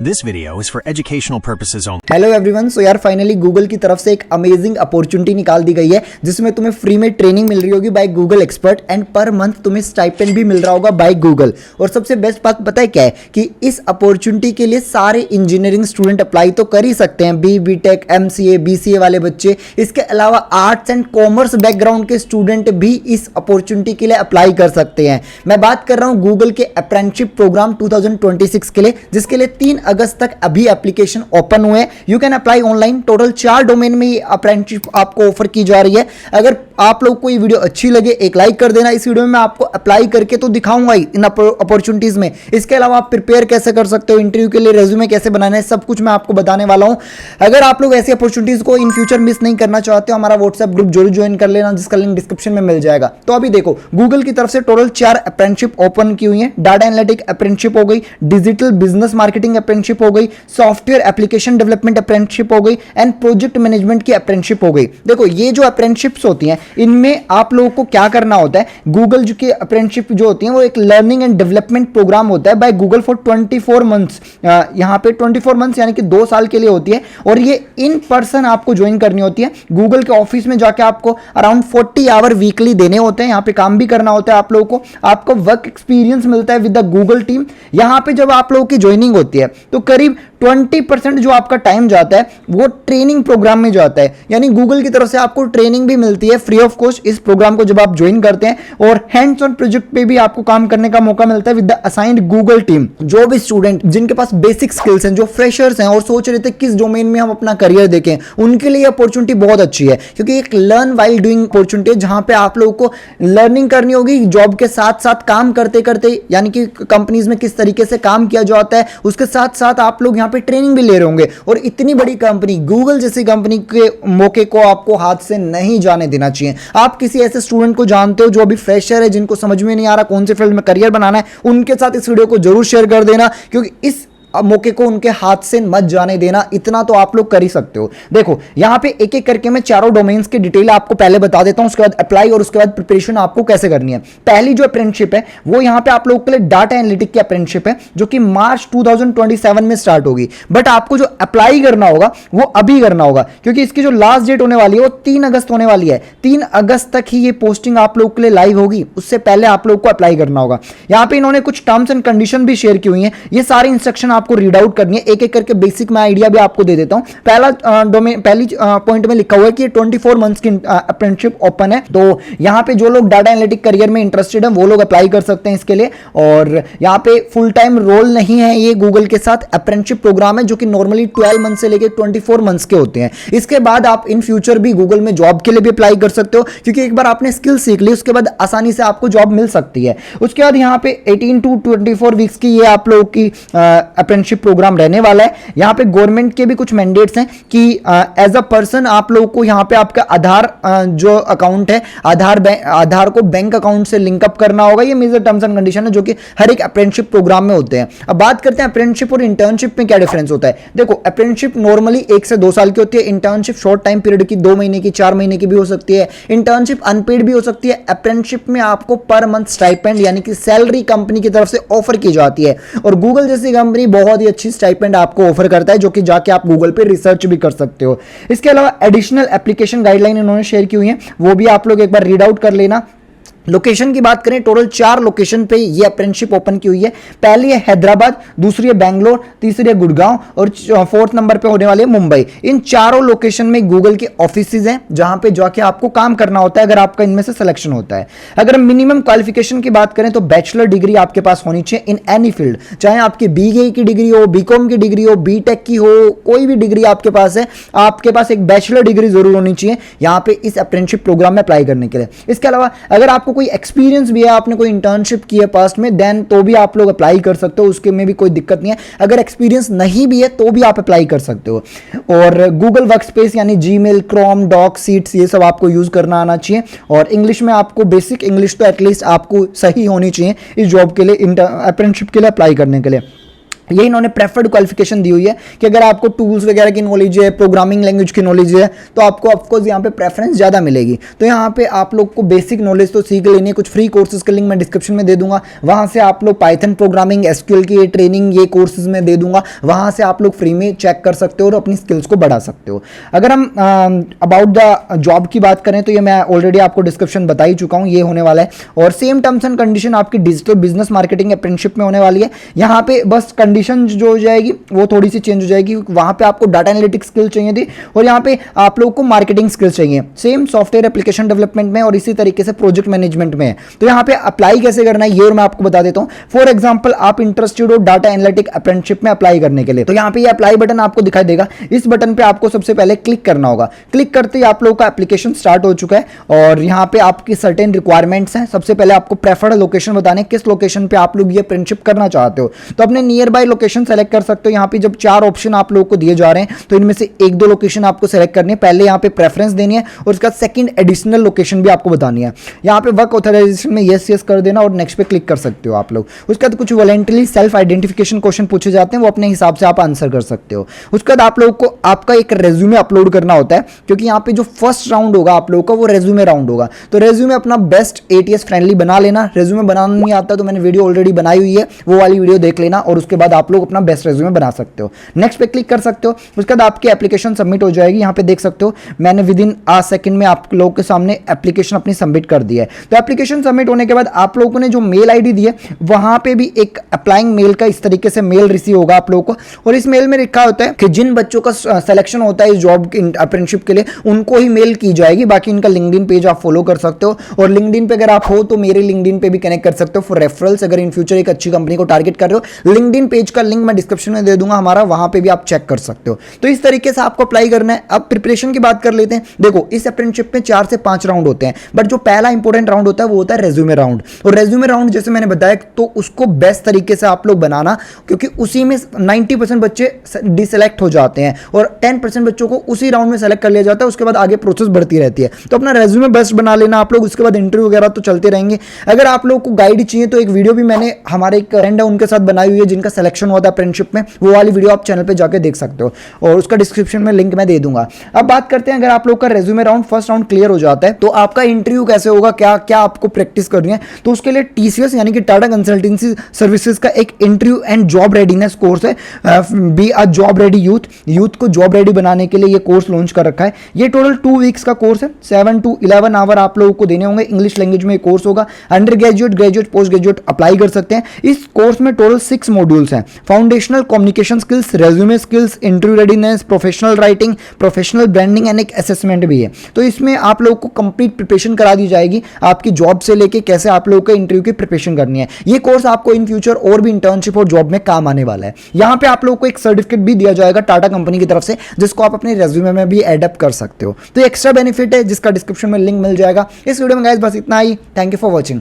This video is for educational purposes only. Hello everyone. So यार finally Google की तरफ से एक अमेजिंग अपॉर्चुनिटी निकाल दी गई है जिसमें तुम्हें फ्री में ट्रेनिंग मिल रही होगी by Google expert and per month तुम्हें स्टाइपेंड भी मिल रहा होगा बाय गूगल। और सबसे बेस्ट बात पता है क्या है कि इस अपॉर्चुनिटी के लिए सारे इंजीनियरिंग स्टूडेंट अप्लाई तो कर ही सकते हैं, बीटेक, एमसीए, बीसीए वाले बच्चे। इसके अलावा आर्ट्स एंड कॉमर्स बैकग्राउंड के स्टूडेंट भी इस अपॉर्चुनिटी के लिए अप्लाई कर सकते हैं। मैं बात कर रहा हूं गूगल के अप्रेंटिसशिप प्रोग्राम 2026 के लिए, जिसके लिए 3 अगस्त तक अभी एप्लीकेशन ओपन हुए हैं। You can apply online. Total 4 domain में ये अप्रेंटिसशिप आपको ऑफर की जा रही है। अगर आप लोग को ये वीडियो अच्छी लगे एक लाइक कर देना। इस वीडियो में मैं आपको अप्लाई करके तो दिखाऊंगा ही इन अपॉर्चुनिटीज में। इसके अलावा आप प्रिपेयर कैसे कर सकते हो, इंटरव्यू के लिए रेज्यूमे कैसे बनाना है, सब कुछ मैं आपको बताने वाला हूं। अगर आप लोग ऐसी अपॉर्चुनिटीज को इन फ्यूचर मिस नहीं करना चाहते हो, हमारा व्हाट्सएप ग्रुप जरूर ज्वाइन कर लेना, जिसका लिंक डिस्क्रिप्शन में मिल जाएगा। तो अभी देखो, गूगल की तरफ से टोटल 4 अप्रेंटिसशिप ओपन की हुई है। डाटा एनालिटिक अप्रेंटिसशिप हो गई, डिजिटल बिजनेस मार्केटिंग अप्रेंटिसशिप हो गई, सॉफ्टवेयर एप्लीकेशन डेवलपमेंट अप्रेंटिसशिप हो गई एंड प्रोजेक्ट मैनेजमेंट की अप्रेंटिसशिप हो गई। देखो, ये जो अप्रेंटिसशिप्स होती हैं इनमें आप लोगों को क्या करना होता है, गूगल जो की अप्रेंटिसशिप जो होती है वो एक लर्निंग एंड डेवलपमेंट प्रोग्राम होता है बाय गूगल फॉर 24 मंथ्स। यहां पे 24 मंथ्स यानी कि 2 साल के लिए होती है और ये इन पर्सन आपको ज्वाइन करनी होती है। गूगल के ऑफिस में जाके आपको अराउंड 40 आवर वीकली देने होते हैं। यहां पे काम भी करना होता है आप लोगों को। आपको वर्क एक्सपीरियंस मिलता है विद द गूगल टीम। यहां पे जब आप लोगों की ज्वाइनिंग होती है तो करीब 20% जो आपका टाइम जाता है वो ट्रेनिंग प्रोग्राम में जाता है। यानी गूगल की तरफ से आपको ट्रेनिंग भी मिलती है फ्री ऑफ कॉस्ट इस प्रोग्राम को जब आप ज्वाइन करते हैं। और हैंड्स ऑन प्रोजेक्ट पे भी आपको काम करने का मौका मिलता है with the assigned Google team. जो भी स्टूडेंट जिनके पास बेसिक स्किल्स हैं, जो फ्रेशर्स हैं और सोच रहे थे किस डोमेन में हम अपना करियर देखें, उनके लिए अपॉर्चुनिटी बहुत अच्छी है, क्योंकि एक लर्न वाइल डूइंग अपॉर्चुनिटी है जहां पे आप लोगों को लर्निंग करनी होगी जॉब के साथ साथ काम करते करते। यानी कि कंपनीज में किस तरीके से काम किया जाता है उसके साथ साथ आप लोग यहां पे ट्रेनिंग भी ले रहे होंगे। और इतनी बड़ी कंपनी, गूगल जैसी कंपनी के मौके को आपको हाथ से नहीं जाने देना चाहिए। आप किसी ऐसे स्टूडेंट को जानते हो जो अभी फ्रेशर है, जिनको समझ में नहीं आ रहा कौन से फील्ड में करियर बनाना है, उनके साथ इस वीडियो को जरूर शेयर कर देना, क्योंकि इस मौके को उनके हाथ से मत जाने देना। इतना तो आप लोग कर ही सकते हो। देखो, यहां पे एक एक करके मैं चारों डोमेन्स की डिटेल आपको पहले बता देता हूं, उसके बाद अप्लाई और उसके बाद प्रिपरेशन आपको कैसे करनी है। पहली जो अप्रेंटिसशिप है वो यहां पे आप लोगों के लिए डाटा एनालिटिक की अप्रेंटिसशिप है, जो कि मार्च 2027 में स्टार्ट होगी। बट आपको जो अप्लाई करना होगा वो अभी करना होगा, क्योंकि इसकी जो लास्ट डेट होने वाली है वो 3 अगस्त होने वाली है। 3 अगस्त तक ही ये पोस्टिंग आप लोगों के लिए लाइव होगी, उससे पहले आप लोगों को अप्लाई करना होगा। यहां पे इन्होंने कुछ टर्म्स एंड कंडीशन भी शेयर की हुई है। ये सारी इंस्ट्रक्शन आपको रीड आउट करनी है। एक एक करके बेसिक मैं आइडिया भी आपको दे देता हूं। पहली पॉइंट में लिखा हुआ है कि 24 मंथ्स की अप्रेंटिसशिप ओपन है। तो यहां पे जो लोग डाटा एनालिटिक करियर में इंटरेस्टेड हैं वो लोग अप्लाई कर सकते हैं इसके लिए। और यहां पे फुल टाइम रोल नहीं है, ये गूगल के साथ अप्रेंटिसशिप प्रोग्राम है जो कि नॉर्मली 12 मंथ से लेकर 24 मंथ्स के होते हैं। इसके बाद आप इन फ्यूचर भी गूगल में जॉब के लिए भी अप्लाई कर सकते हो, क्योंकि एक बार आपने स्किल सीख ली उसके बाद आसानी से आपको जॉब मिल सकती है। उसके बाद यहां पे 18 टू 24 वीक्स की ये आप लोगों की अप्रेंटिसशिप प्रोग्राम रहने वाला है। यहां पे गवर्नमेंट के भी कुछ मैंडेट्स हैं कि एज अ पर्सन आप लोगों को यहां पे आपका आधार जो अकाउंट है, आधार को बैंक अकाउंट से लिंकअप करना होगा। ये मेजर टर्म्स एंड कंडीशन है जो कि हर एक अप्रेंटिसशिप प्रोग्राम में होते हैं। अब बात करते हैं अप्रेंटिसशिप और इंटर्नशिप में क्या डिफरेंस होता है। देखो, अप्रेंटिसशिप नॉर्मली 1 से 2 साल की होती है। इंटर्नशिप शॉर्ट टाइम पीरियड की 2 महीने की, 4 महीने की भी हो सकती है। इंटर्नशिप अनपेड भी हो सकती है। अप्रेंटिसशिप में आपको पर मंथ स्टाइपेंड यानी कि सैलरी कंपनी की तरफ से ऑफर की जाती है। और गूगल जैसी कंपनी बहुत ही अच्छी स्टाइपेंड आपको ऑफर करता है, जो कि जाके आप गूगल पे रिसर्च भी कर सकते हो। इसके अलावा एडिशनल एप्लीकेशन गाइडलाइन इन्होंने शेयर की हुई है, वो भी आप लोग एक बार रीड आउट कर लेना। लोकेशन की बात करें, टोटल 4 लोकेशन पे ये अप्रेंटिसशिप ओपन की हुई है। पहली है हैदराबाद, दूसरी है बेंगलोर, तीसरी है गुड़गांव और 4th नंबर पे होने वाली है मुंबई। इन चारों लोकेशन में गूगल के ऑफिसेज हैं जहां पे जाके आपको काम करना होता है अगर आपका इनमें से सिलेक्शन होता है। अगर मिनिमम क्वालिफिकेशन की बात करें तो बैचलर डिग्री आपके पास होनी चाहिए इन एनी फील्ड, चाहे आपकी बीए की डिग्री हो, बीकॉम की डिग्री हो, बीटेक की हो, कोई भी डिग्री आपके पास है, आपके पास एक बैचलर डिग्री जरूर होनी चाहिए यहां पे इस अप्रेंटिसशिप प्रोग्राम में अप्लाई करने के लिए। इसके अलावा अगर आपको कोई एक्सपीरियंस भी है, आपने कोई इंटर्नशिप की है पास्ट में, देन तो भी आप लोग अप्लाई कर सकते हो, उसके में भी कोई दिक्कत नहीं है। अगर एक्सपीरियंस नहीं भी है तो भी आप अप्लाई कर सकते हो। और गूगल वर्कस्पेस यानी जीमेल, क्रोम, डॉक, सीट्स, ये सब आपको यूज करना आना चाहिए। और इंग्लिश में आपको बेसिक इंग्लिश तो एटलीस्ट आपको सही होनी चाहिए इस जॉब के लिए, अप्रेंटिसशिप के लिए अप्लाई करने के लिए। ये इन्होंने प्रेफर्ड क्वालिफिकेशन दी हुई है कि अगर आपको टूल्स वगैरह की नॉलेज है, प्रोग्रामिंग लैंग्वेज की नॉलेज है, तो आपको ऑफकोर्स यहाँ पे प्रेफरेंस ज़्यादा मिलेगी। तो यहाँ पे आप लोग को बेसिक नॉलेज तो सीख लेनी है। कुछ फ्री कोर्सेज का लिंक मैं डिस्क्रिप्शन में दे दूंगा, वहाँ से आप लोग पाइथन प्रोग्रामिंग, एसक्यूएल की ये ट्रेनिंग, ये कोर्सेज में दे दूंगा, वहाँ से आप लोग फ्री में चेक कर सकते हो और अपनी स्किल्स को बढ़ा सकते हो। अगर हम अबाउट द जॉब की बात करें तो ये मैं ऑलरेडी आपको डिस्क्रिप्शन बता ही चुका हूँ, ये होने वाला है। और सेम टर्म्स एंड कंडीशन आपकी डिजिटल बिजनेस मार्केटिंग अप्रेंटिसशिप में होने वाली है। यहाँ पे बस कंडीशन जो हो जाएगी वो थोड़ी सी चेंज हो जाएगी। वहां पे आपको डाटा एनालिटिक्स स्किल चाहिए थी और यहाँ पे आप लोगों को मार्केटिंग स्किल्स चाहिए, सेम सॉफ्टवेयर एप्लीकेशन डेवलपमेंट में और इसी तरीके से प्रोजेक्ट मैनेजमेंट में है। तो यहाँ पे अप्लाई कैसे करना है ये और मैं आपको बता देता हूँ। फॉर एग्जांपल आप इंटरेस्टेड हो डाटा एनालिटिक अप्रेंटिसशिप में अप्लाई करने के लिए, तो यहाँ पे ये अप्लाई बटन आपको दिखाई देगा। इस बटन पे आपको सबसे पहले क्लिक करना होगा। क्लिक करते ही आप लोगों का एप्लीकेशन स्टार्ट हो चुका है और यहाँ पे आपकी सर्टेन रिक्वायरमेंट्स हैं। सबसे पहले आपको प्रेफर्ड लोकेशन बताने किस लोकेशन पे आप लोग ये अप्रेंटिसशिप करना चाहते हो, तो अपने नियर बाय लोकेशन सेलेक्ट कर सकते हो। यहाँ पे जब 4 ऑप्शन आप लोगों को दिए जा रहे हैं तो इनमें से 1-2 लोकेशन आपको सेलेक्ट करनी है। पहले यहाँ पे प्रेफरेंस देनी है और उसका सेकंड एडिशनल लोकेशन भी आपको बतानी है। यहाँ पे वर्क ऑथराइजेशन में यस यस कर देना और नेक्स्ट पे क्लिक कर सकते हो आप लोग। उसके बाद कुछ वॉलंटरी सेल्फ आइडेंटिफिकेशन क्वेश्चन पूछे जाते हैं, वो अपने हिसाब से आप आंसर कर सकते हो। उसके बाद आप लोगों को आपका एक रेज्यूमे अपलोड करना होता है, क्योंकि यहाँ पे जो फर्स्ट राउंड होगा आप लोगों का वो रेज्यूमे राउंड होगा। तो रेज्यूमे अपना बेस्ट ATS फ्रेंडली बना लेना। रेज्यूमे बनाना नहीं आता तो मैंने वीडियो ऑलरेडी बनाई हुई है, वो वाली वीडियो देख लेना और उसके बाद आप लोग अपना बेस्ट रेज्यूमे बना सकते हो। नेक्स्ट पे क्लिक कर सकते हो। उसके बाद आपकी एप्लीकेशन सबमिट हो जाएगी। यहाँ पे देख सकते हो मैंने विदिन आ सेकंड में आप लोगों के सामने एप्लीकेशन अपनी सबमिट कर दी है। तो एप्लीकेशन सबमिट होने के बाद आप लोगों ने जो मेल आईडी दी है वहां पे भी एक अप्लाइंग मेल का इस तरीके से मेल रिसीव होगा आप लोगों को, और इस मेल में लिखा होता है कि जिन बच्चों का सिलेक्शन होता है इस जॉब अप्रेंटिसशिप के लिए उनको ही मेल की जाएगी। बाकी इनका लिंक्डइन पेज आप फॉलो कर सकते हो और लिंक्डइन पे अगर आप हो तो मेरे लिंक्डइन पे भी कनेक्ट कर सकते हो फॉर रेफरल्स। अगर इन फ्यूचर एक अच्छी कंपनी को टारगेट कर रहे हो, लिंक्डइन पेज का लिंक मैं डिस्क्रिप्शन में दे दूंगा हमारा, वहां पे भी आप चेक कर सकते हो। तो इस तरीके से आपको अप्लाई करना है। अब प्रिपरेशन की बात कर लेते हैं। देखो इस अप्रेंटिसशिप में 4 से 5 राउंड होते हैं, बट जो पहला इंपॉर्टेंट राउंड होता है वो होता है रेज्यूमे राउंड। और रेज्यूमे राउंड जैसे मैंने बताया तो उसको बेस्ट तरीके से आप लोग बनाना, क्योंकि उसी में 90% बच्चे डिसेलेक्ट हो जाते हैं और 10% बच्चों को उसी राउंड में सेलेक्ट कर लिया जाता है। उसके बाद आगे प्रोसेस बढ़ती रहती है। तो अपना रेज्यूमे बेस्ट बना लेना आप लोग। उसके बाद इंटरव्यू वगैरह तो चलते रहेंगे। अगर आप लोग को गाइड चाहिए तो एक वीडियो भी मैंने हमारे एक फ्रेंड है उनके साथ बनाई हुई है जिनका सिलेक्शन हुआ था अप्रेंटिसशिप में, वो वाली वीडियो आप चैनल पे जाके देख सकते हो और उसका डिस्क्रिप्शन में लिंक मैं दे दूंगा। अब बात करते हैं, अगर आप लोग का resume round first round clear हो जाता है तो आपका इंटरव्यू कैसे होगा, क्या क्या आपको प्रैक्टिस करनी है। तो उसके लिए TCS यानी कि टाटा कंसल्टेंसी सर्विसेज का एक interview and job readiness course है, be a job ready youth को जॉब रेडी बनाने के लिए ये कोर्स लॉन्च कर रखा है। ये टोटल 2 वीक्स का कोर्स है। 7 to 11 आवर आप लोगों को देने होंगे। इंग्लिश लैंग्वेज में कोर्स होगा। Under graduate, graduate, post graduate apply कर सकते हैं। इस कोर्स में टोटल 6 मॉड्यूल्स हैं। Foundational communication skills, resume skills, interview readiness, professional writing, professional branding and एक असेसमेंट भी है। तो इसमें आप लोगों को कंप्लीट प्रिपरेशन करा दी जाएगी, आपकी जॉब से लेके कैसे आप लोगों को इंटरव्यू की प्रिपरेशन करनी है। ये कोर्स आपको इन फ्यूचर और भी इंटर्नशिप और जॉब में काम आने वाला है। यहाँ पे आप लोगों को एक सर्टिफिकेट भी दिया जाएगा टाटा कंपनी की तरफ से, जिसको आप अपने रेज्यूमे में भी एडअप कर सकते हो। तो एक्स्ट्रा बेनिफिट है जिसका डिस्क्रिप्शन में लिंक मिल जाएगा। इस वीडियो में गाइस बस इतना ही। Thank you for watching.